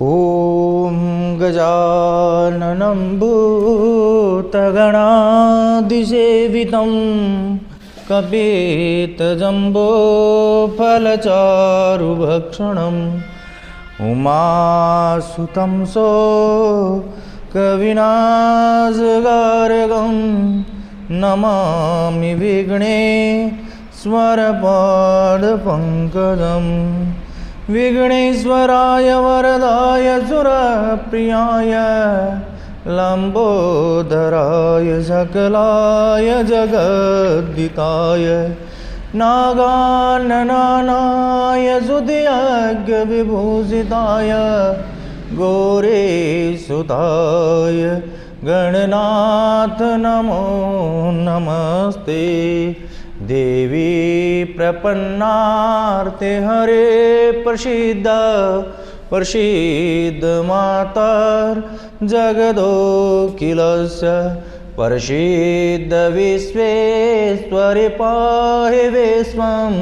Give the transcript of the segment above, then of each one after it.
ॐ गजाननं भूतगणादिसेवितं कपितजम्बोफलचारुभक्षणम् उमासुतं शोकविनाशकारकं नमामि विघ्नेश्वरपादपङ्कजम्। विघ्नेश्वराय वरदाय सुरप्रियाय लंबोदराय सकलाय जगद्दिताय नागाननाय सुधियज्ञविभूषिताय गौरीसुताय गणनाथ नमो नमस्ते। देवी प्रपन्नार्ते हरे प्रसीद मातर जगदोखिलस्य प्रसीद विश्वेश्वरि पाहि विश्वं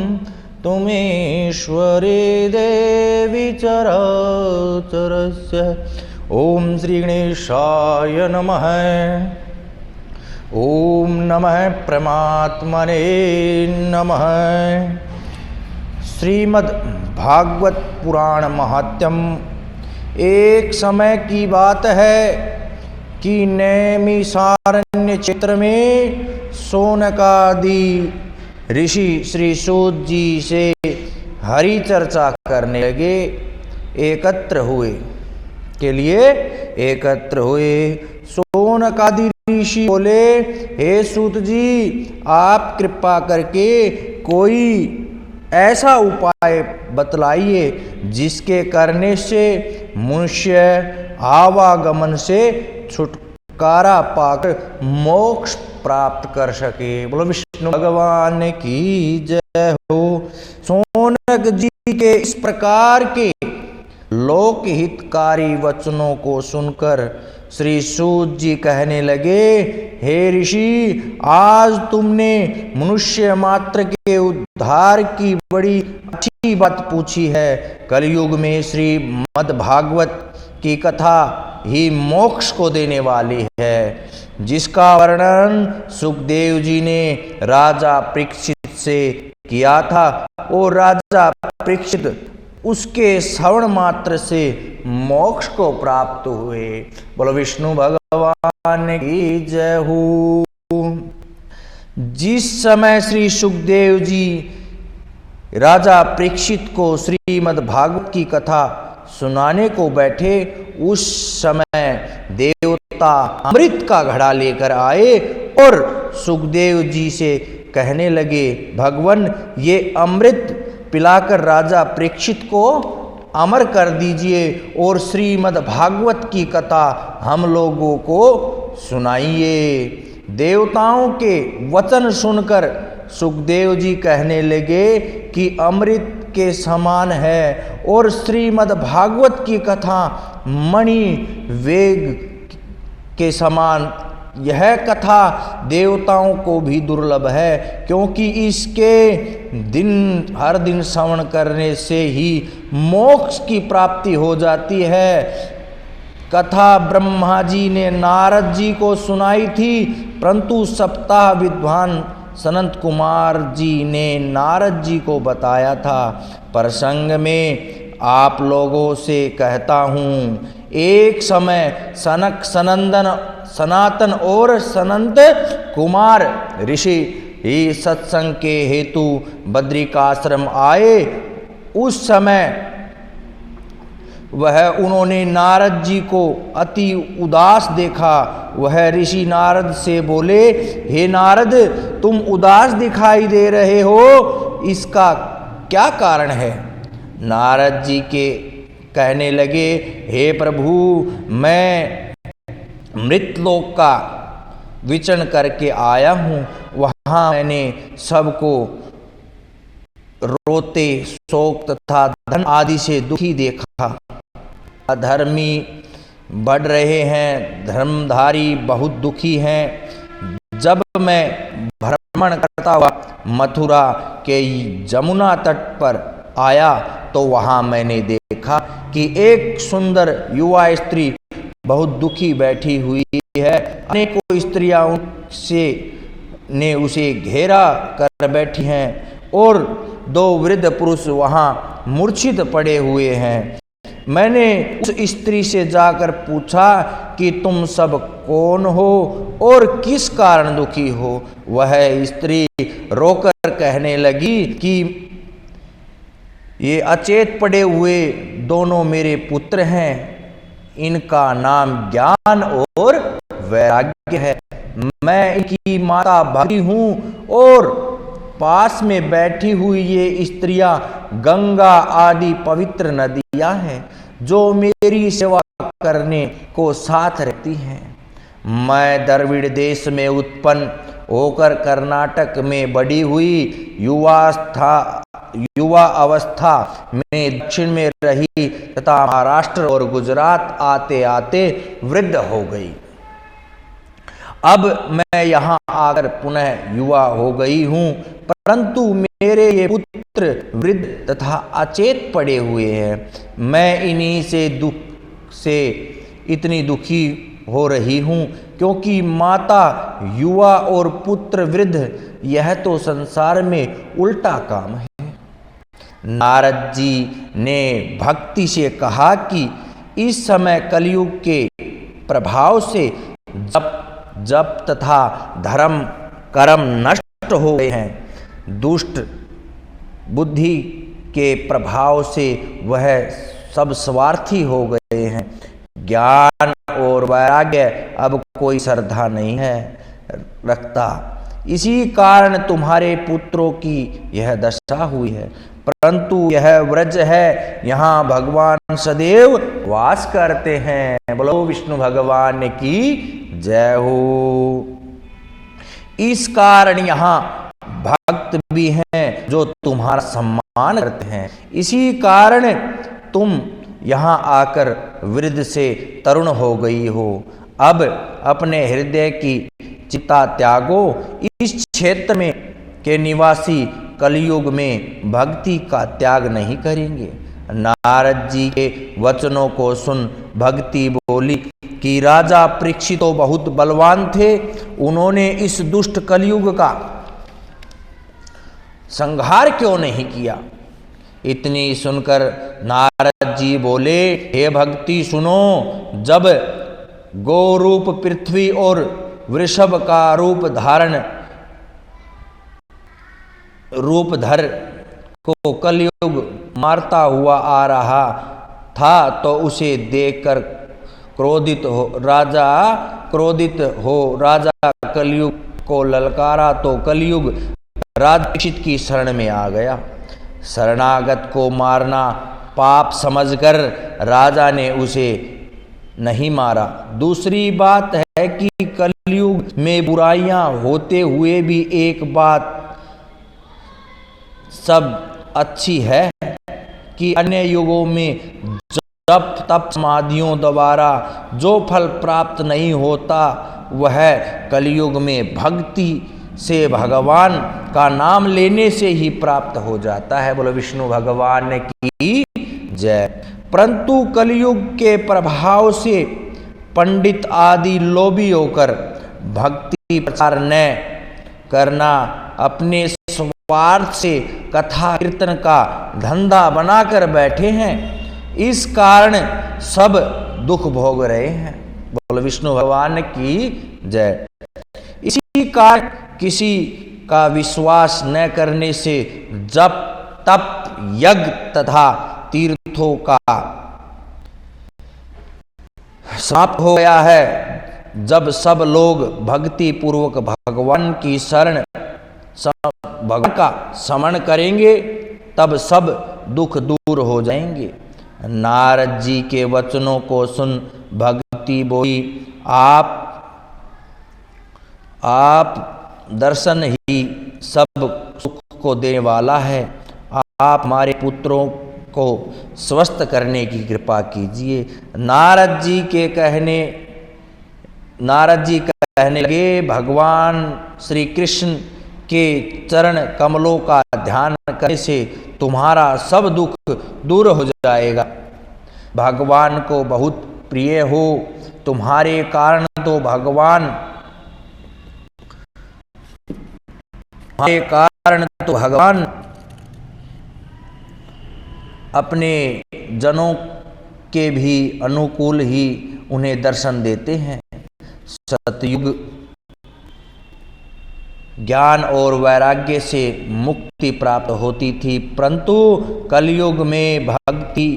तुमीश्वरी देवी चराचरस्य। ओम श्री गणेशाय नमः। ओम नमः परमात्मने नमः। श्रीमद् भागवत पुराण महात्म्यम। एक समय की बात है कि नैमिषारण्य क्षेत्र में शौनकादि ऋषि श्री सूत जी से हरि चर्चा करने लगे। एकत्र हुए। शौनकादि ऋषि बोले, हे सूत जी, आप कृपा करके कोई ऐसा उपाय बतलाइए जिसके करने से मनुष्य आवागमन से छुटकारा पाकर मोक्ष प्राप्त कर सके। बोलो विष्णु भगवान की जय हो। शौनक जी के इस प्रकार के लोकहितकारी वचनों को सुनकर श्री सूत जी कहने लगे, हे ऋषि, आज तुमने मनुष्य मात्र के उद्धार की बड़ी अच्छी बात पूछी है। कलयुग में श्रीमद् भागवत की कथा ही मोक्ष को देने वाली है, जिसका वर्णन सुखदेव जी ने राजा परीक्षित से किया था और राजा परीक्षित उसके श्रवण मात्र से मोक्ष को प्राप्त हुए। बोलो विष्णु भगवान की जय हो। जिस समय श्री सुखदेव जी राजा परीक्षित को श्रीमद् भागवत की कथा सुनाने को बैठे, उस समय देवता अमृत का घड़ा लेकर आए और सुखदेव जी से कहने लगे, भगवान, ये अमृत पिलाकर राजा परीक्षित को अमर कर दीजिए और श्रीमद् भागवत की कथा हम लोगों को सुनाइए। देवताओं के वचन सुनकर सुखदेव जी कहने लगे कि अमृत के समान है और श्रीमद् भागवत की कथा मणि वेग के समान। यह कथा देवताओं को भी दुर्लभ है, क्योंकि इसके हर दिन श्रवण करने से ही मोक्ष की प्राप्ति हो जाती है। कथा ब्रह्मा जी ने नारद जी को सुनाई थी, परंतु सप्ताह विद्वान सनत कुमार जी ने नारद जी को बताया था। प्रसंग में आप लोगों से कहता हूँ, एक समय सनातन और सनंत कुमार ऋषि ही सत्संग के हेतु बद्रिकाश्रम आए। उस समय उन्होंने नारद जी को अति उदास देखा। वह ऋषि नारद से बोले, हे नारद, तुम उदास दिखाई दे रहे हो, इसका क्या कारण है? नारद जी के कहने लगे, हे प्रभु, मैं मृतलोक का विचरण करके आया हूँ। वहाँ मैंने सबको रोते, शोक तथा धन आदि से दुखी देखा। अधर्मी बढ़ रहे हैं, धर्मधारी बहुत दुखी हैं। जब मैं भ्रमण करता हुआ मथुरा के जमुना तट पर आया तो वहाँ मैंने देखा कि एक सुंदर युवा स्त्री बहुत दुखी बैठी हुई है। अनेकों स्त्रियां ने उसे घेरा कर बैठी हैं और दो वृद्ध पुरुष वहाँ मूर्छित पड़े हुए हैं। मैंने उस स्त्री से जाकर पूछा कि तुम सब कौन हो और किस कारण दुखी हो। वह स्त्री रोकर कहने लगी कि ये अचेत पड़े हुए दोनों मेरे पुत्र हैं। इनका नाम ज्ञान और वैराग्य है। मैं इनकी माता भक्ति हूँ और पास में बैठी हुई ये स्त्रियां गंगा आदि पवित्र नदियां हैं जो मेरी सेवा करने को साथ रहती हैं। मैं द्रविड़ देश में उत्पन्न होकर कर्नाटक में बड़ी हुई युवा अवस्था में दक्षिण में रही तथा महाराष्ट्र और गुजरात आते आते वृद्ध हो गई। अब मैं यहाँ आकर पुनः युवा हो गई हूँ, परंतु मेरे ये पुत्र वृद्ध तथा अचेत पड़े हुए हैं। मैं इन्हीं से दुख से इतनी दुखी हो रही हूँ क्योंकि माता युवा और पुत्र वृद्ध, यह तो संसार में उल्टा काम है। नारद जी ने भक्ति से कहा कि इस समय कलयुग के प्रभाव से जप तथा धर्म कर्म नष्ट हो गए हैं। दुष्ट बुद्धि के प्रभाव से वह सब स्वार्थी हो गए हैं। ज्ञान और वैराग्य अब कोई श्रद्धा नहीं है रखता। इसी कारण तुम्हारे पुत्रों की यह दशा हुई है। परंतु यह व्रज है, यहाँ भगवान सदैव वास करते हैं। बोलो विष्णु भगवान की जय हो। इस कारण यहाँ भक्त भी हैं जो तुम्हारा सम्मान करते हैं। इसी कारण तुम यहाँ आकर वृद्ध से तरुण हो गई हो। अब अपने हृदय की चिंता त्यागो। इस क्षेत्र में के निवासी कलयुग में भक्ति का त्याग नहीं करेंगे। नारद जी के वचनों को सुन भक्ति बोली कि राजा परीक्षित तो बहुत बलवान थे, उन्होंने इस दुष्ट कलयुग का संहार क्यों नहीं किया। इतनी सुनकर नारद जी बोले, हे भक्ति सुनो, जब गो रूप पृथ्वी और वृषभ का रूप धर को कलयुग मारता हुआ आ रहा था तो उसे देखकर क्रोधित हो राजा कलयुग को ललकारा तो कलयुग राजा परीक्षित की शरण में आ गया। शरणागत को मारना पाप समझकर राजा ने उसे नहीं मारा। दूसरी बात है कि कलयुग में बुराइयां होते हुए भी एक बात सब अच्छी है कि अन्य युगों में जप तप समाधियों द्वारा जो फल प्राप्त नहीं होता वह कलयुग में भक्ति से भगवान का नाम लेने से ही प्राप्त हो जाता है। बोलो विष्णु भगवान की जय। परंतु कलयुग के प्रभाव से पंडित आदि लोभी होकर भक्ति प्रचार न करना, अपने स्वार्थ से कथा कीर्तन का धंधा बनाकर बैठे हैं। इस कारण सब दुख भोग रहे हैं। बोलो विष्णु भगवान की जय। इसी कारण किसी का विश्वास न करने से जप तप यज्ञ तथा तीर्थों का समाप्त हो गया है। जब सब लोग भक्ति पूर्वक भगवान की शरण भगवान का स्मरण करेंगे तब सब दुख दूर हो जाएंगे। नारद जी के वचनों को सुन भक्ति बोली, आप दर्शन ही सब सुख को देने वाला है। आप हमारे पुत्रों को स्वस्थ करने की कृपा कीजिए। नारद जी कहने लगे, भगवान श्री कृष्ण के चरण कमलों का ध्यान करने से तुम्हारा सब दुख दूर हो जाएगा। भगवान को बहुत प्रिय हो, तुम्हारे कारण तो भगवान अपने जनों के भी अनुकूल ही उन्हें दर्शन देते हैं। सतयुग ज्ञान और वैराग्य से मुक्ति प्राप्त होती थी, परंतु कलयुग में भक्ति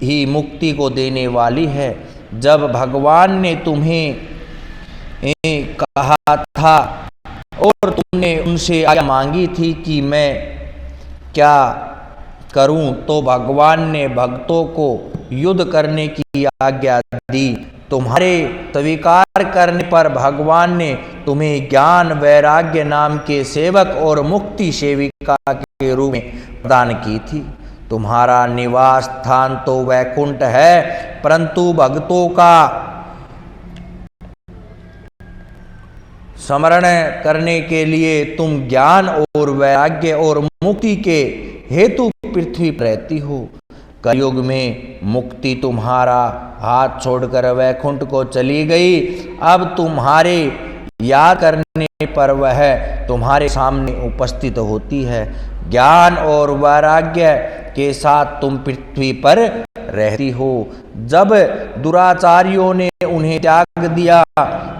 ही मुक्ति को देने वाली है। जब भगवान ने तुम्हें कहा था और तुमने उनसे आज्ञा मांगी थी कि मैं क्या करूं, तो भगवान ने भक्तों को युद्ध करने की आज्ञा दी। तुम्हारे स्वीकार करने पर भगवान ने तुम्हें ज्ञान वैराग्य नाम के सेवक और मुक्ति सेविका के रूप में प्रदान की थी। तुम्हारा निवास स्थान तो वैकुंठ है, परंतु भक्तों का स्मरण करने के लिए तुम ज्ञान और वैराग्य और मुक्ति के हेतु पृथ्वी पर रहती हो। कलयुग में मुक्ति तुम्हारा हाथ छोड़कर वैकुंठ को चली गई। अब तुम्हारे याद करने पर वह तुम्हारे सामने उपस्थित होती है। ज्ञान और वैराग्य के साथ तुम पृथ्वी पर रहती हो। जब दुराचारियों ने उन्हें त्याग दिया,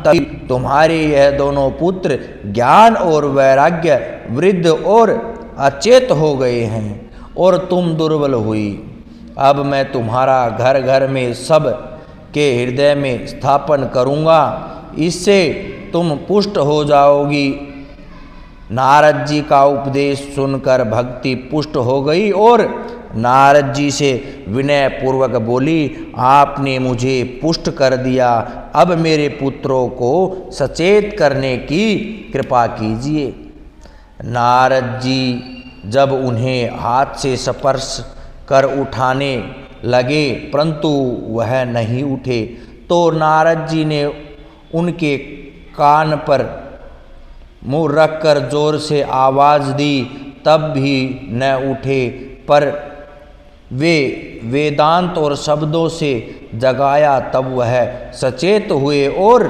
तभी तुम्हारे यह दोनों पुत्र ज्ञान और वैराग्य वृद्ध और अचेत हो गए हैं और तुम दुर्बल हुई। अब मैं तुम्हारा घर घर में सब के हृदय में स्थापन करूँगा, इससे तुम पुष्ट हो जाओगी। नारद जी का उपदेश सुनकर भक्ति पुष्ट हो गई और नारद जी से विनय पूर्वक बोली, आपने मुझे पुष्ट कर दिया, अब मेरे पुत्रों को सचेत करने की कृपा कीजिए। नारद जी जब उन्हें हाथ से स्पर्श कर उठाने लगे, परंतु वह नहीं उठे, तो नारद जी ने उनके कान पर मुंह रखकर जोर से आवाज दी, तब भी न उठे। पर वे वेदांत और शब्दों से जगाया, तब वह सचेत हुए और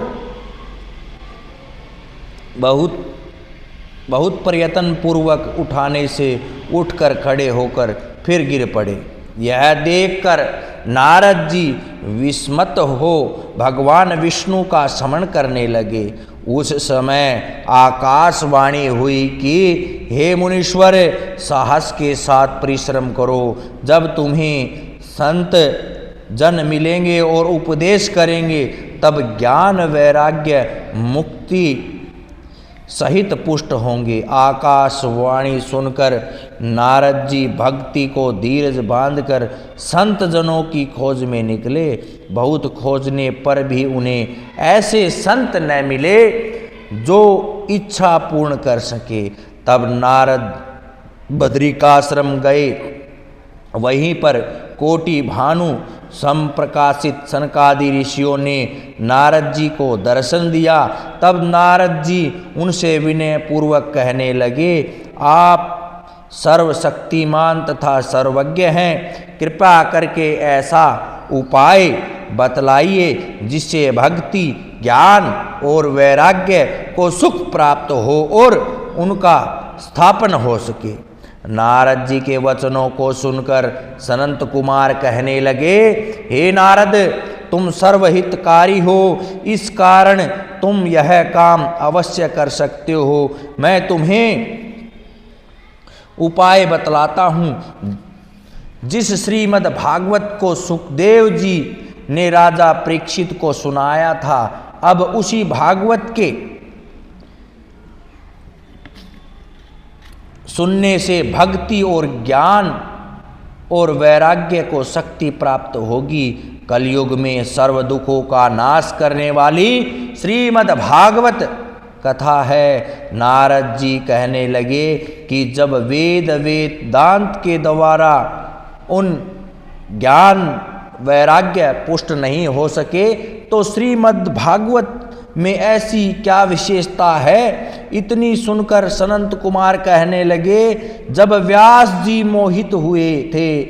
बहुत प्रयत्न पूर्वक उठाने से उठकर खड़े होकर फिर गिर पड़े। यह देखकर नारद जी विस्मित हो भगवान विष्णु का स्मरण करने लगे। उस समय आकाशवाणी हुई कि हे मुनीश्वर, साहस के साथ परिश्रम करो। जब तुम्हें संत जन मिलेंगे और उपदेश करेंगे, तब ज्ञान वैराग्य मुक्ति सहित पुष्ट होंगे। आकाशवाणी सुनकर नारद जी भक्ति को धीरज बांधकर संत जनों की खोज में निकले। बहुत खोजने पर भी उन्हें ऐसे संत न मिले जो इच्छा पूर्ण कर सके। तब नारद बद्रिकाश्रम गए। वहीं पर कोटि भानु संप्रकाशित सनकादि ऋषियों ने नारद जी को दर्शन दिया। तब नारद जी उनसे विनय पूर्वक कहने लगे, आप सर्वशक्तिमान तथा सर्वज्ञ हैं, कृपा करके ऐसा उपाय बतलाइए जिससे भक्ति ज्ञान और वैराग्य को सुख प्राप्त हो और उनका स्थापन हो सके। नारद जी के वचनों को सुनकर सनंत कुमार कहने लगे, हे नारद, तुम सर्वहितकारी हो, इस कारण तुम यह काम अवश्य कर सकते हो। मैं तुम्हें उपाय बतलाता हूँ। जिस श्रीमद् भागवत को सुखदेव जी ने राजा परीक्षित को सुनाया था, अब उसी भागवत के सुनने से भक्ति और ज्ञान और वैराग्य को शक्ति प्राप्त होगी। कलयुग में सर्व दुखों का नाश करने वाली श्रीमद् भागवत कथा है। नारद जी कहने लगे कि जब वेदांत के द्वारा उन ज्ञान वैराग्य पुष्ट नहीं हो सके, तो श्रीमद् भागवत में ऐसी क्या विशेषता है? इतनी सुनकर सनत कुमार कहने लगे, जब व्यास जी मोहित हुए थे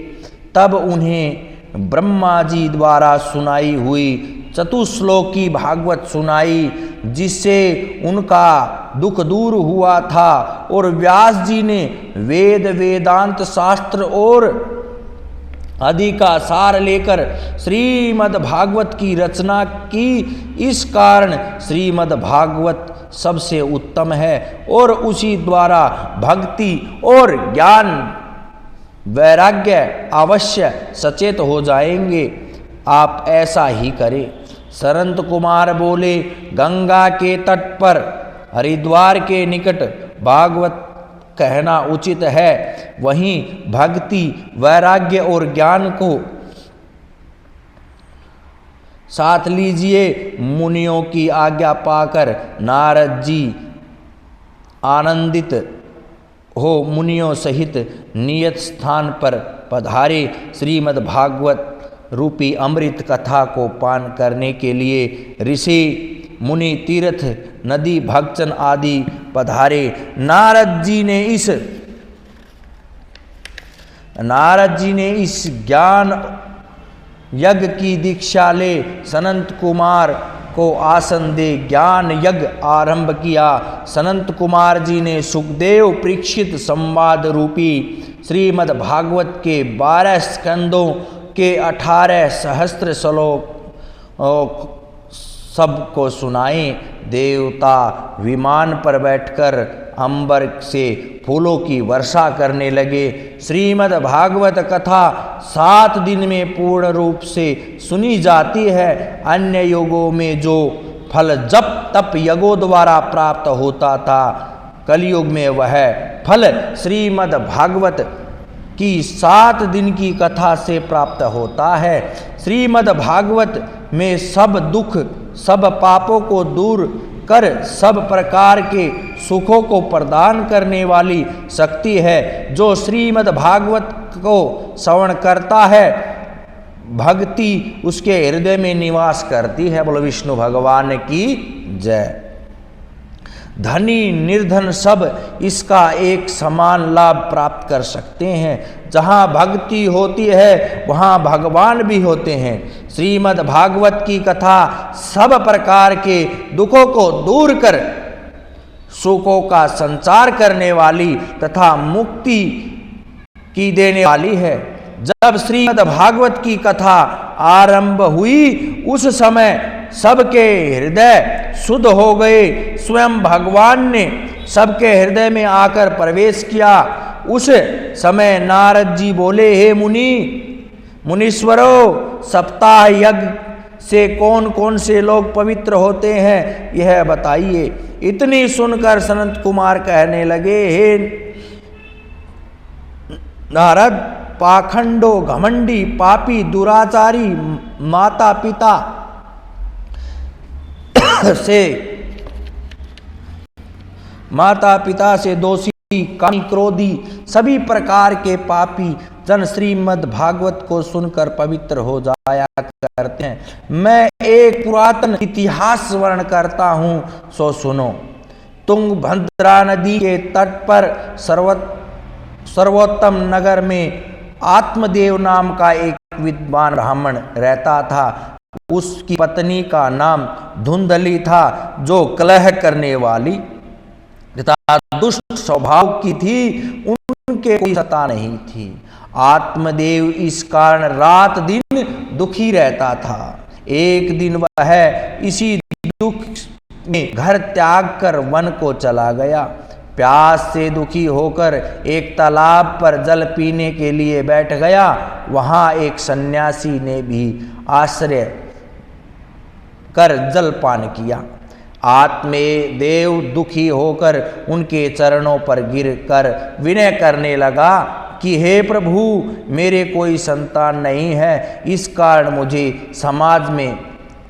तब उन्हें ब्रह्मा जी द्वारा सुनाई हुई चतुश्लोकी भागवत सुनाई, जिससे उनका दुख दूर हुआ था। और व्यास जी ने वेद वेदांत शास्त्र और आदि का सार लेकर श्रीमद् भागवत की रचना की। इस कारण श्रीमद् भागवत सबसे उत्तम है और उसी द्वारा भक्ति और ज्ञान वैराग्य अवश्य सचेत हो जाएंगे। आप ऐसा ही करें। सनत कुमार बोले, गंगा के तट पर हरिद्वार के निकट भागवत कहना उचित है। वहीं भक्ति वैराग्य और ज्ञान को साथ लीजिए। मुनियों की आज्ञा पाकर नारद जी आनंदित हो मुनियों सहित नियत स्थान पर पधारे। श्रीमद् भागवत रूपी अमृत कथा को पान करने के लिए ऋषि मुनि तीर्थ नदी भक्षण आदि पधारे। नारद जी ने इस ज्ञान यज्ञ की दीक्षा ले सनत कुमार को आसन दे ज्ञान यज्ञ आरंभ किया। सनत कुमार जी ने सुखदेव परीक्षित संवाद रूपी श्रीमद् भागवत के 12 स्कंदों के 18 सहस्त्र श्लोक सबको सुनाए। देवता विमान पर बैठकर अंबर से फूलों की वर्षा करने लगे। श्रीमद् भागवत कथा 7 दिन में पूर्ण रूप से सुनी जाती है। अन्य युगों में जो फल जप तप यज्ञों द्वारा प्राप्त होता था, कलयुग में वह फल श्रीमद् भागवत की 7 दिन की कथा से प्राप्त होता है। श्रीमद् भागवत में सब दुख सब पापों को दूर कर सब प्रकार के सुखों को प्रदान करने वाली शक्ति है। जो श्रीमद् भागवत को श्रवण करता है, भक्ति उसके हृदय में निवास करती है। बोलो विष्णु भगवान की जय। धनी निर्धन सब इसका एक समान लाभ प्राप्त कर सकते हैं। जहाँ भक्ति होती है वहाँ भगवान भी होते हैं। श्रीमद् भागवत की कथा सब प्रकार के दुखों को दूर कर सुखों का संचार करने वाली तथा मुक्ति की देने वाली है। जब श्रीमद् भागवत की कथा आरंभ हुई उस समय सबके हृदय शुद्ध हो गए। स्वयं भगवान ने सबके हृदय में आकर प्रवेश किया। उस समय नारद जी बोले, हे मुनीश्वरों, सप्ताह यज्ञ से कौन कौन से लोग पवित्र होते हैं यह बताइए। इतनी सुनकर सनत कुमार कहने लगे, हे नारद, पाखंडो घमंडी पापी दुराचारी माता पिता से दोषी कामी क्रोधी सभी प्रकार के पापी जन श्रीमद् भागवत को सुनकर पवित्र हो जाया करते हैं। मैं एक पुरातन इतिहास वर्णन करता हूँ, सो सुनो। तुंगभद्रा नदी के तट पर सर्वोत्तम नगर में आत्मदेव नाम का एक विद्वान ब्राह्मण रहता था। उसकी पत्नी का नाम धुंधली था, जो कलह करने वाली तथा दुष्ट स्वभाव की थी। उनके कोई सत्ता नहीं थी। आत्मदेव इस कारण रात दिन दुखी रहता था। एक दिन वह इसी दुख में घर त्याग कर वन को चला गया। प्यास से दुखी होकर एक तालाब पर जल पीने के लिए बैठ गया। वहां एक सन्यासी ने भी आश्रय कर जलपान किया। आत्मदेव दुखी होकर उनके चरणों पर गिरकर विनय करने लगा कि हे प्रभु, मेरे कोई संतान नहीं है, इस कारण मुझे समाज में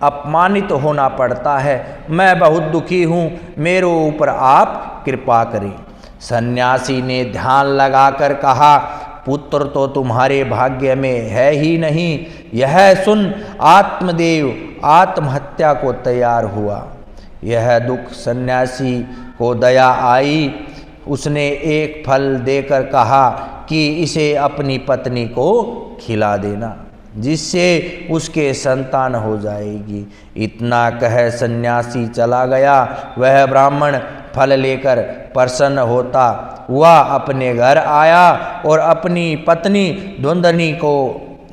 अपमानित होना पड़ता है। मैं बहुत दुखी हूँ, मेरे ऊपर आप कृपा करें। सन्यासी ने ध्यान लगाकर कहा, पुत्र तो तुम्हारे भाग्य में है ही नहीं। यह सुन आत्मदेव आत्महत्या को तैयार हुआ। यह दुख सन्यासी को दया आई। उसने एक फल देकर कहा कि इसे अपनी पत्नी को खिला देना, जिससे उसके संतान हो जाएगी। इतना कह सन्यासी चला गया। वह ब्राह्मण फल लेकर प्रसन्न होता हुआ अपने घर आया और अपनी पत्नी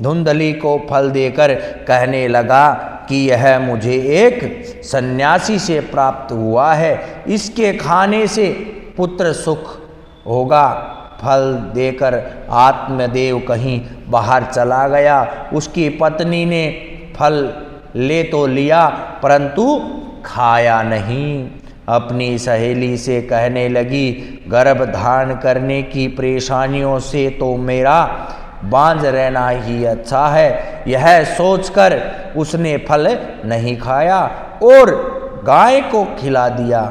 धुंधली को फल देकर कहने लगा कि यह मुझे एक सन्यासी से प्राप्त हुआ है, इसके खाने से पुत्र सुख होगा। फल देकर आत्मदेव कहीं बाहर चला गया। उसकी पत्नी ने फल ले तो लिया परंतु खाया नहीं। अपनी सहेली से कहने लगी, गर्भ धारण करने की परेशानियों से तो मेरा बांझ रहना ही अच्छा है। यह सोचकर उसने फल नहीं खाया और गाय को खिला दिया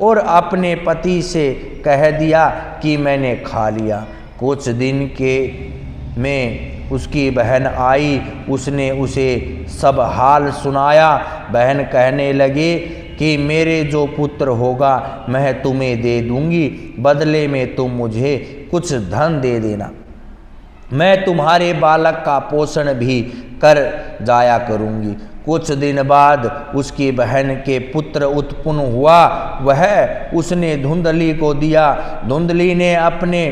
और अपने पति से कह दिया कि मैंने खा लिया। कुछ दिन के में उसकी बहन आई। उसने उसे सब हाल सुनाया। बहन कहने लगी कि मेरे जो पुत्र होगा मैं तुम्हें दे दूंगी, बदले में तुम मुझे कुछ धन दे देना। मैं तुम्हारे बालक का पोषण भी कर जाया करूंगी। कुछ दिन बाद उसकी बहन के पुत्र उत्पन्न हुआ। वह उसने धुंधली को दिया। धुंधली ने अपने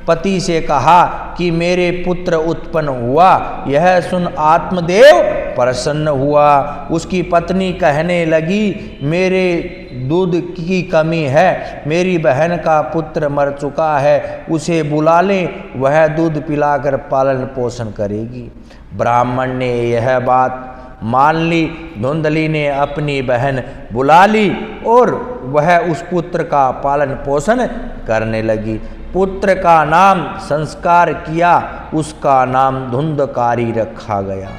पति से कहा कि मेरे पुत्र उत्पन्न हुआ। यह सुन आत्मदेव प्रसन्न हुआ। उसकी पत्नी कहने लगी, मेरे दूध की कमी है, मेरी बहन का पुत्र मर चुका है, उसे बुला लें, वह दूध पिलाकर पालन पोषण करेगी। ब्राह्मण ने यह बात मान ली। धुंधली ने अपनी बहन बुला ली और वह उस पुत्र का पालन पोषण करने लगी। पुत्र का नाम संस्कार किया। उसका नाम धुंधकारी रखा गया।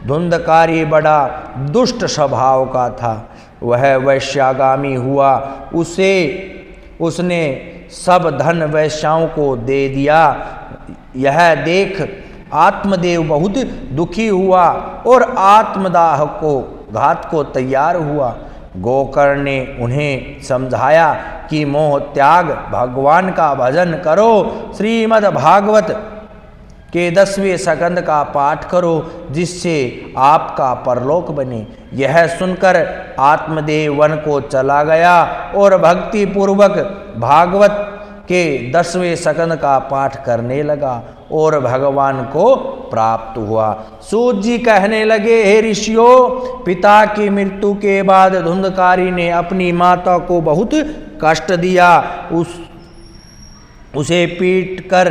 धुंधकारी बड़ा दुष्ट स्वभाव का था। वह वैश्यागामी हुआ। उसने सब धन वैश्याओं को दे दिया। यह देख आत्मदेव बहुत दुखी हुआ और आत्मदाह को घात को तैयार हुआ। गोकर्ण ने उन्हें समझाया कि मोह त्याग, भगवान का भजन करो, श्रीमद् भागवत के 10वें स्कंद का पाठ करो, जिससे आपका परलोक बने। यह सुनकर आत्मदेव वन को चला गया और भक्ति पूर्वक भागवत के 10वें स्कंद का पाठ करने लगा और भगवान को प्राप्त हुआ। सूत जी कहने लगे, हे ऋषियों, पिता की मृत्यु के बाद धुंधकारी ने अपनी माता को बहुत कष्ट दिया। उसे पीट कर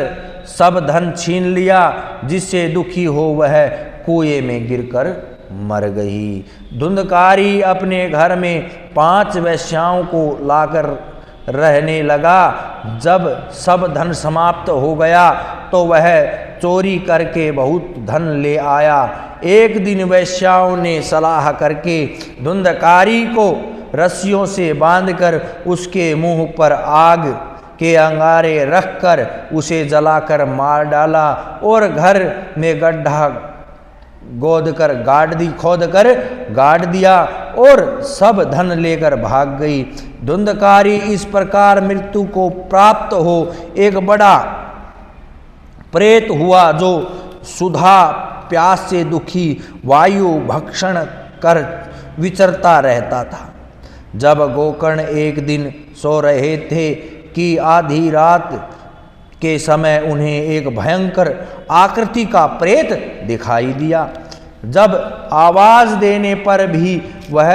सब धन छीन लिया, जिससे दुखी हो वह कुएं में गिरकर मर गई। धुंधकारी अपने घर में 5 वैश्याओं को लाकर रहने लगा। जब सब धन समाप्त हो गया तो वह चोरी करके बहुत धन ले आया। एक दिन वैश्याओं ने सलाह करके धुंधकारी को रस्सियों से बांधकर उसके मुंह पर आग के अंगारे रखकर उसे जलाकर मार डाला और घर में गड्ढा खोदकर गाड़ दिया और सब धन लेकर भाग गई। धुंधकारी इस प्रकार मृत्यु को प्राप्त हो एक बड़ा प्रेत हुआ, जो सुधा प्यास से दुखी वायु भक्षण कर विचरता रहता था। जब गोकर्ण एक दिन सो रहे थे कि आधी रात के समय उन्हें एक भयंकर आकृति का प्रेत दिखाई दिया। जब आवाज देने पर भी वह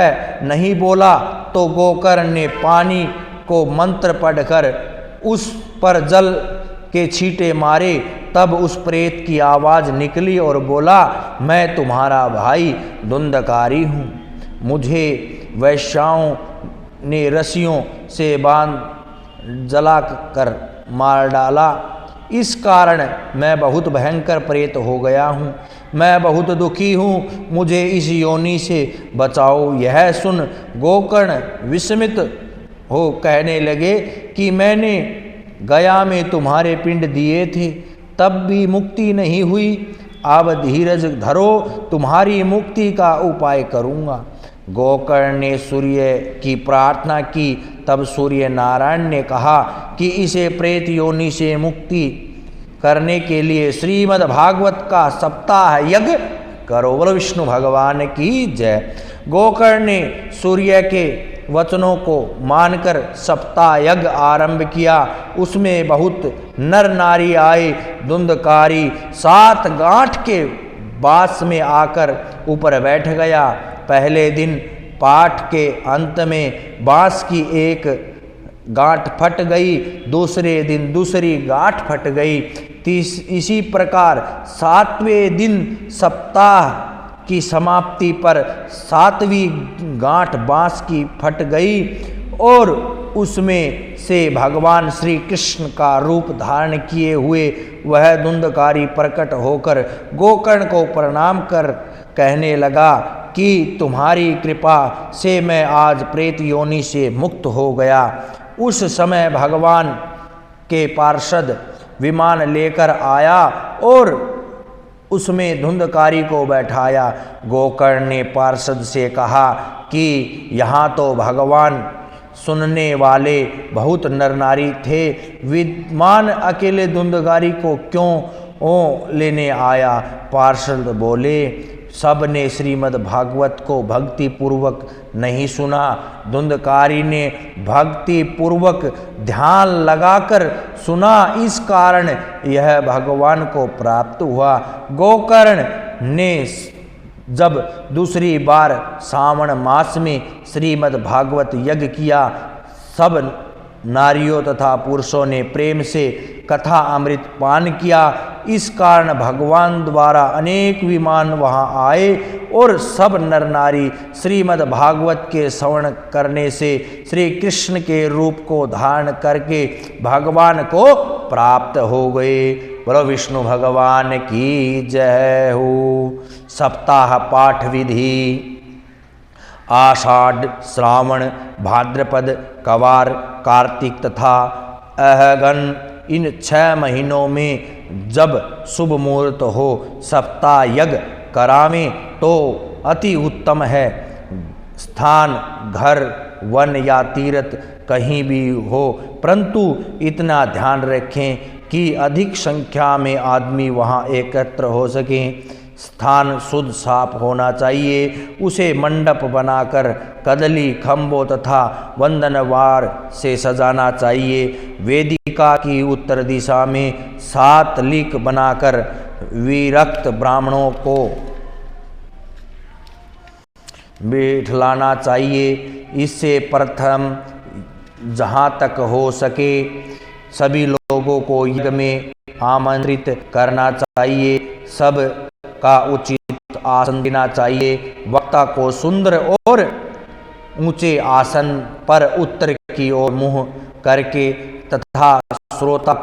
नहीं बोला तो गोकर्ण ने पानी को मंत्र पढ़कर उस पर जल के छींटे मारे। तब उस प्रेत की आवाज निकली और बोला, मैं तुम्हारा भाई धुंधकारी हूँ। मुझे वैश्याओं ने रस्सियों से बांध जला कर मार डाला। इस कारण मैं बहुत भयंकर प्रेत हो गया हूँ। मैं बहुत दुखी हूँ, मुझे इस योनि से बचाओ। यह सुन गोकर्ण विस्मित हो कहने लगे कि मैंने गया में तुम्हारे पिंड दिए थे, तब भी मुक्ति नहीं हुई। अब धीरज धरो, तुम्हारी मुक्ति का उपाय करूँगा। गोकर्ण ने सूर्य की प्रार्थना की। तब सूर्य नारायण ने कहा कि इसे प्रेत योनि से मुक्ति करने के लिए श्रीमद् भागवत का सप्ताह यज्ञ करो। बोलो विष्णु भगवान की जय। गोकर्ण ने सूर्य के वचनों को मानकर सप्ताह यज्ञ आरंभ किया। उसमें बहुत नर नारी आए। धुंधकारी 7 गांठ के बास में आकर ऊपर बैठ गया। पहले दिन पाठ के अंत में बांस की एक गांठ फट गई, दूसरे दिन दूसरी गांठ फट गई। इसी प्रकार 7वें दिन सप्ताह की समाप्ति पर 7वीं गांठ बांस की फट गई और उसमें से भगवान श्री कृष्ण का रूप धारण किए हुए वह धुंधकारी प्रकट होकर गोकर्ण को प्रणाम कर कहने लगा कि तुम्हारी कृपा से मैं आज प्रेत योनि से मुक्त हो गया। उस समय भगवान के पार्षद विमान लेकर आया और उसमें धुंधकारी को बैठाया। गोकर्ण ने पार्षद से कहा कि यहाँ तो भगवान सुनने वाले बहुत नर नारी थे, विद्वान अकेले धुंधकारी को क्यों लेने आया। पार्षद बोले, सब ने श्रीमद् भागवत को भक्ति पूर्वक नहीं सुना। धुंधकारी ने भक्ति पूर्वक ध्यान लगाकर सुना, इस कारण यह भगवान को प्राप्त हुआ। गोकर्ण ने जब दूसरी बार श्रावण मास में श्रीमद् भागवत यज्ञ किया, सब नारियों तथा पुरुषों ने प्रेम से कथा अमृत पान किया। इस कारण भगवान द्वारा अनेक विमान वहां आए और सब नर नारी श्रीमद् भागवत के श्रवण करने से श्री कृष्ण के रूप को धारण करके भगवान को प्राप्त हो गए। बोलो विष्णु भगवान की जय हो। सप्ताह पाठ विधि। आषाढ़, श्रावण, भाद्रपद, कवार, कार्तिक तथा अहगन इन 6 महीनों में जब शुभ मुहूर्त हो सप्ताह यज्ञ करावें तो अति उत्तम है। स्थान घर, वन या तीर्थ कहीं भी हो, परंतु इतना ध्यान रखें कि अधिक संख्या में आदमी वहां एकत्र हो सकें। स्थान शुद्ध साफ होना चाहिए। उसे मंडप बनाकर कदली खंभों तथा वंदनवार से सजाना चाहिए। वेदिका की उत्तर दिशा में 7 लीक बनाकर विरक्त ब्राह्मणों को बिठलाना चाहिए। इससे प्रथम जहाँ तक हो सके सभी लोगों को यज्ञ में आमंत्रित करना चाहिए। सब का उचित आसन देना चाहिए। वक्ता को सुंदर और ऊंचे आसन पर उत्तर की ओर मुंह करके तथा श्रोता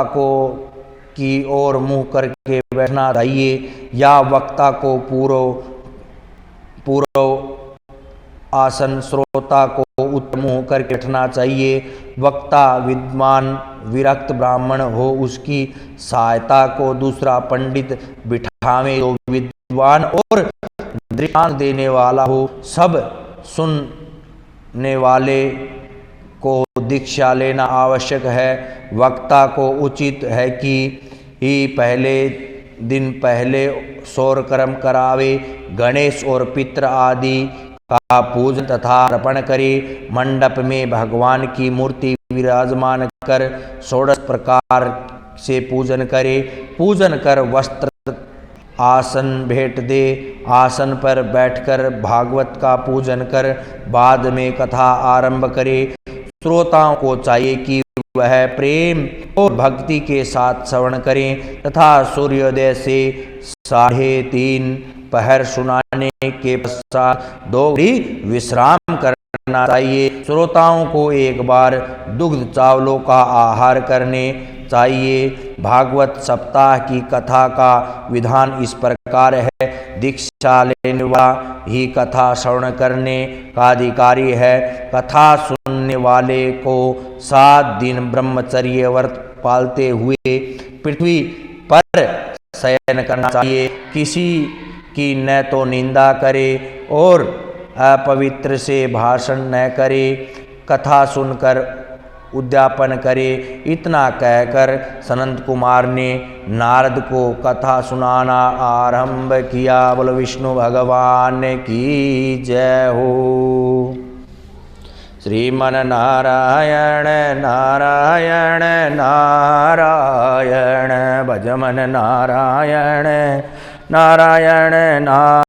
को की ओर मुंह करके बैठना चाहिए या वक्ता को पूर्व आसन, श्रोता को उत्तर मुंह करके बैठना चाहिए। वक्ता विद्वान विरक्त ब्राह्मण हो, उसकी सहायता को दूसरा पंडित बिठावे जो विद्वान और दृष्टांत देने वाला हो। सब सुनने वाले को दीक्षा लेना आवश्यक है। वक्ता को उचित है कि पहले दिन पहले सौर कर्म करावे, गणेश और पितृ आदि का पूजन तथा अर्पण करे। मंडप में भगवान की मूर्ति विराजमान कर 16 प्रकार से पूजन करे। पूजन कर वस्त्र आसन भेंट दे। आसन पर बैठकर भागवत का पूजन कर बाद में कथा आरंभ करे। श्रोताओं को चाहिए कि वह प्रेम और भक्ति के साथ श्रवण करें तथा सूर्योदय से 3:30 पहर सुनाने के पश्चात 2 घड़ी विश्राम करना चाहिए। श्रोताओं को एक बार दुग्ध चावलों का आहार करने चाहिए। भागवत सप्ताह की कथा का विधान इस प्रकार है। दीक्षा लेने वाला ही कथा श्रवण करने का अधिकारी है। कथा सुनने वाले को 7 दिन ब्रह्मचर्य व्रत पालते हुए पृथ्वी पर शयन करना चाहिए। किसी की न तो निंदा करे और अपवित्र से भाषण न करे, कथा सुनकर उद्यापन करे। इतना कहकर सनंत कुमार ने नारद को कथा सुनाना आरंभ किया। बोलो विष्णु भगवान की जय हो। श्रीमन नारायण नारायण नारायण, भजमन नारायण नारायण नारायण।